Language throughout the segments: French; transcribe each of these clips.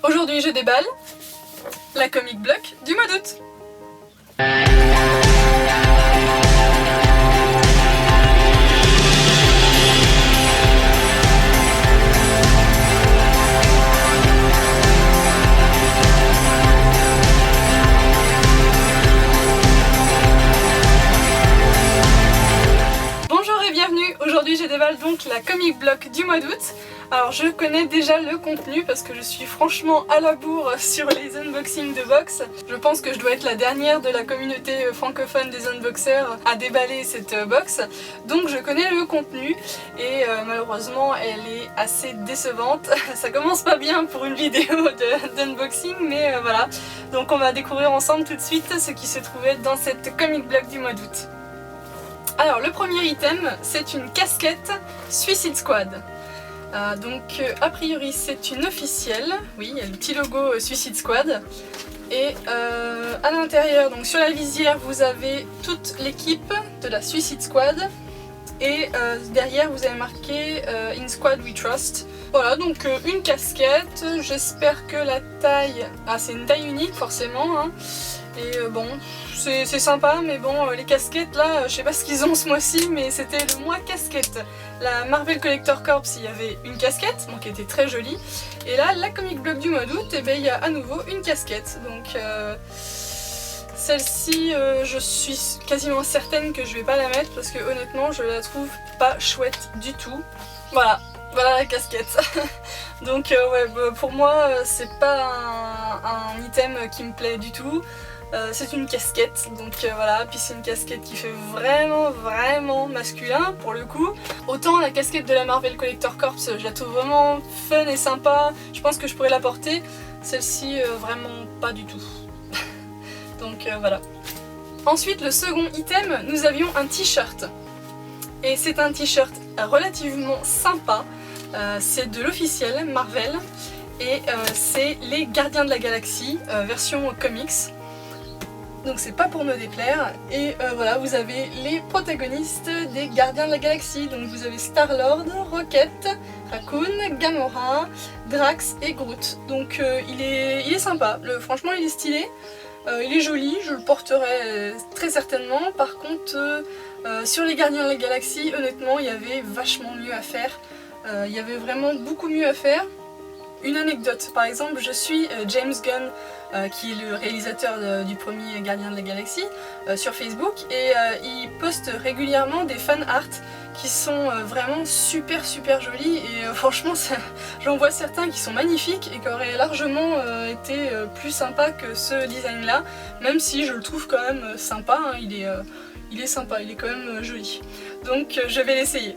Aujourd'hui je déballe la comic block du mois d'août. Bonjour et bienvenue, aujourd'hui je déballe donc la comic block du mois d'août. Alors je connais déjà le contenu parce que je suis franchement à la bourre sur les unboxings de box. Je pense que je dois être la dernière de la communauté francophone des unboxers à déballer cette box. Donc je connais le contenu et malheureusement elle est assez décevante. Ça commence pas bien pour une vidéo d'unboxing mais voilà. Donc on va découvrir ensemble tout de suite ce qui se trouvait dans cette comic block du mois d'août. Alors le premier item c'est une casquette Suicide Squad. Donc a priori c'est une officielle, oui il y a le petit logo Suicide Squad et à l'intérieur, donc sur la visière vous avez toute l'équipe de la Suicide Squad et derrière vous avez marqué In Squad We Trust. Voilà donc une casquette, j'espère que la taille, c'est une taille unique forcément hein. Et bon c'est sympa mais bon les casquettes là je sais pas ce qu'ils ont ce mois-ci mais c'était le mois casquette. La Marvel Collector Corps il y avait une casquette donc qui était très jolie et là la comic block du mois d'août et ben il y a à nouveau une casquette donc celle-ci je suis quasiment certaine que je vais pas la mettre parce que honnêtement je la trouve pas chouette du tout. Voilà la casquette. Donc ouais pour moi c'est pas un item qui me plaît du tout. C'est une casquette donc voilà, puis c'est une casquette qui fait vraiment masculin pour le coup. Autant la casquette de la Marvel Collector Corps je la trouve vraiment fun et sympa, je pense que je pourrais la porter, celle-ci vraiment pas du tout. Donc voilà. Ensuite le second item, nous avions un t-shirt et c'est un t-shirt relativement sympa, c'est de l'officiel Marvel et c'est les Gardiens de la Galaxie version comics. Donc c'est pas pour me déplaire et voilà vous avez les protagonistes des Gardiens de la Galaxie. Donc vous avez Star-Lord, Rocket, Raccoon, Gamora, Drax et Groot. Donc il est sympa, franchement il est stylé, il est joli, je le porterai très certainement. Par contre sur les Gardiens de la Galaxie honnêtement il y avait vachement mieux à faire, il y avait vraiment beaucoup mieux à faire. Une anecdote, par exemple, je suis James Gunn, qui est le réalisateur du premier Gardien de la Galaxie, sur Facebook, et il poste régulièrement des fan art qui sont vraiment super jolis, et franchement j'en vois certains qui sont magnifiques et qui auraient largement été plus sympas que ce design là, même si je le trouve quand même sympa, hein, il est sympa, il est quand même joli. Donc je vais l'essayer.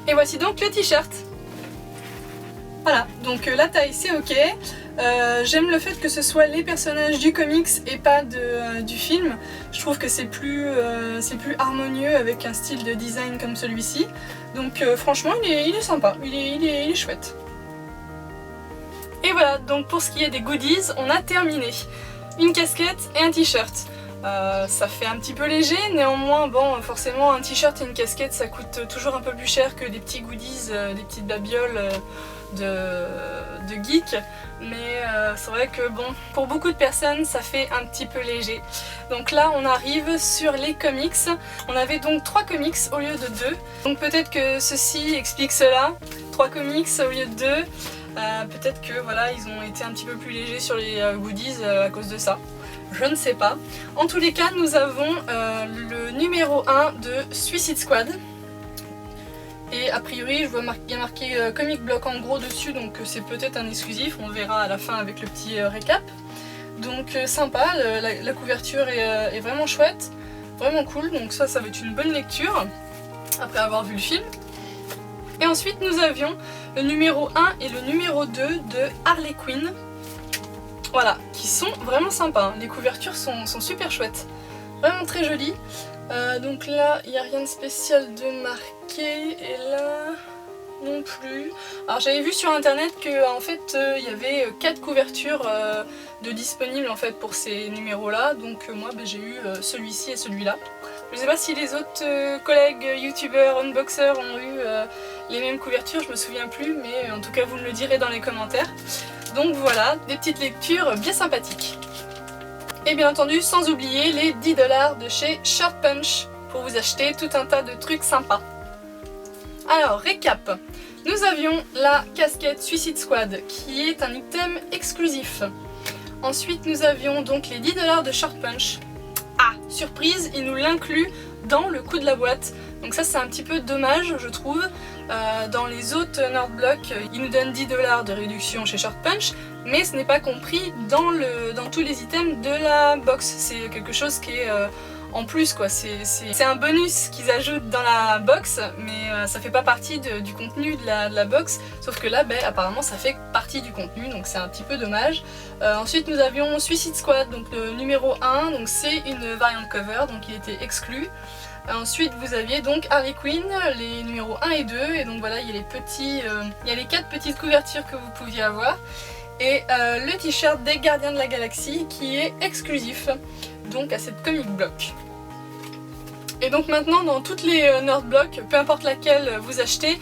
Et voici donc le t-shirt. Voilà, donc la taille c'est ok, j'aime le fait que ce soit les personnages du comics et pas du film. Je trouve que c'est plus harmonieux avec un style de design comme celui-ci. Donc franchement il est sympa, il est chouette. Et voilà, donc pour ce qui est des goodies, on a terminé. Une casquette et un t-shirt. Ça fait un petit peu léger, néanmoins bon forcément un t-shirt et une casquette ça coûte toujours un peu plus cher que des petits goodies, des petites babioles de geek, mais c'est vrai que bon pour beaucoup de personnes ça fait un petit peu léger. Donc là on arrive sur les comics, on avait donc 3 comics au lieu de 2, donc peut-être que ceci explique cela, 3 comics au lieu de 2, peut-être que voilà ils ont été un petit peu plus légers sur les goodies à cause de ça. Je ne sais pas. En tous les cas, nous avons le numéro 1 de Suicide Squad. Et a priori, je vois il y a marqué Comic Block en gros dessus, donc c'est peut-être un exclusif. On verra à la fin avec le petit récap. Donc sympa, la couverture est vraiment chouette, vraiment cool. Donc ça va être une bonne lecture après avoir vu le film. Et ensuite, nous avions le numéro 1 et le numéro 2 de Harley Quinn. Voilà, qui sont vraiment sympas, les couvertures sont super chouettes, vraiment très jolies. Donc là, il n'y a rien de spécial de marqué, et là non plus. Alors j'avais vu sur internet que en fait il y avait 4 couvertures de disponibles en fait pour ces numéros là, donc moi j'ai eu celui-ci et celui-là. Je ne sais pas si les autres collègues youtubeurs, unboxers ont eu les mêmes couvertures, je me souviens plus, mais en tout cas vous me le direz dans les commentaires. Donc voilà, des petites lectures bien sympathiques. Et bien entendu, sans oublier les 10 $ de chez Shirt Punch pour vous acheter tout un tas de trucs sympas. Alors, récap. Nous avions la casquette Suicide Squad qui est un item exclusif. Ensuite, nous avions donc les 10 $ de Shirt Punch. Ah, surprise, il nous l'inclut dans le coût de la boîte. Donc ça c'est un petit peu dommage je trouve. Dans les autres Nerd Block, ils nous donnent 10 $ de réduction chez Shirt Punch, mais ce n'est pas compris dans tous les items de la box. C'est quelque chose qui est en plus quoi, c'est un bonus qu'ils ajoutent dans la box, mais ça fait pas partie du contenu de la box, sauf que là apparemment ça fait partie du contenu, donc c'est un petit peu dommage. Ensuite nous avions Suicide Squad, donc le numéro 1, donc c'est une variant cover, donc il était exclu. Ensuite vous aviez donc Harley Quinn, les numéros 1 et 2, et donc voilà il y a les 4 petites couvertures que vous pouviez avoir, et le t-shirt des Gardiens de la Galaxie qui est exclusif donc à cette comic block. Et donc maintenant dans toutes les Nerd Block, peu importe laquelle vous achetez,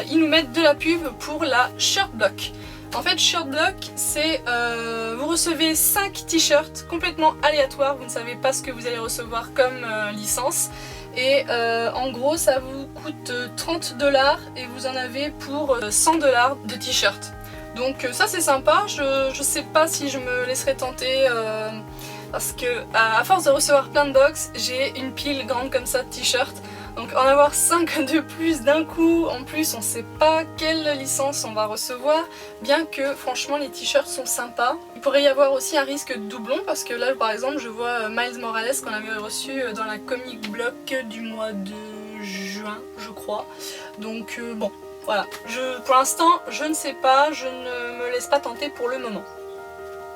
ils nous mettent de la pub pour la Shirt Block. En fait Shirt Block c'est vous recevez 5 t-shirts complètement aléatoires, vous ne savez pas ce que vous allez recevoir comme licence. Et en gros ça vous coûte 30 $ et vous en avez pour 100 $ de t-shirt. Donc ça c'est sympa, je sais pas si je me laisserai tenter parce que à force de recevoir plein de box, j'ai une pile grande comme ça de t-shirts. Donc en avoir 5 de plus d'un coup, en plus on sait pas quelle licence on va recevoir, bien que franchement les t-shirts sont sympas. Il pourrait y avoir aussi un risque de doublon parce que là par exemple je vois Miles Morales qu'on avait reçu dans la comic block du mois de juin je crois. Donc bon voilà, pour l'instant je ne sais pas, je ne me laisse pas tenter pour le moment.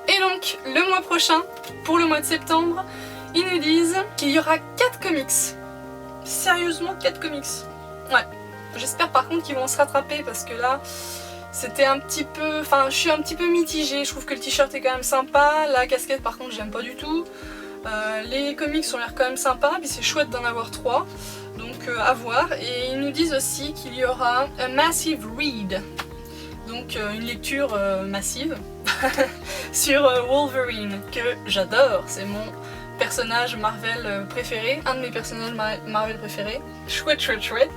Et donc le mois prochain, pour le mois de septembre, ils nous disent qu'il y aura 4 comics. Sérieusement 4 comics. Ouais, j'espère par contre qu'ils vont se rattraper parce que là c'était un petit peu, enfin je suis un petit peu mitigée, je trouve que le t-shirt est quand même sympa, la casquette par contre j'aime pas du tout, les comics ont l'air quand même sympas, puis c'est chouette d'en avoir 3, donc à voir. Et ils nous disent aussi qu'il y aura un massive read, donc une lecture massive sur Wolverine que j'adore, c'est mon personnage Marvel préféré, un de mes personnages Marvel préférés, chouette chouette chouette.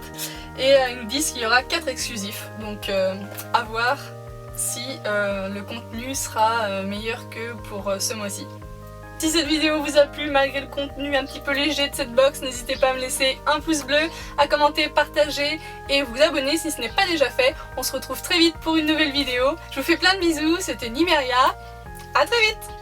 Et ils nous disent qu'il y aura 4 exclusifs, donc à voir si le contenu sera meilleur que pour ce mois-ci. Si cette vidéo vous a plu malgré le contenu un petit peu léger de cette box, n'hésitez pas à me laisser un pouce bleu, à commenter, partager et vous abonner si ce n'est pas déjà fait. On se retrouve très vite pour une nouvelle vidéo. Je vous fais plein de bisous, c'était Nimeria, à très vite.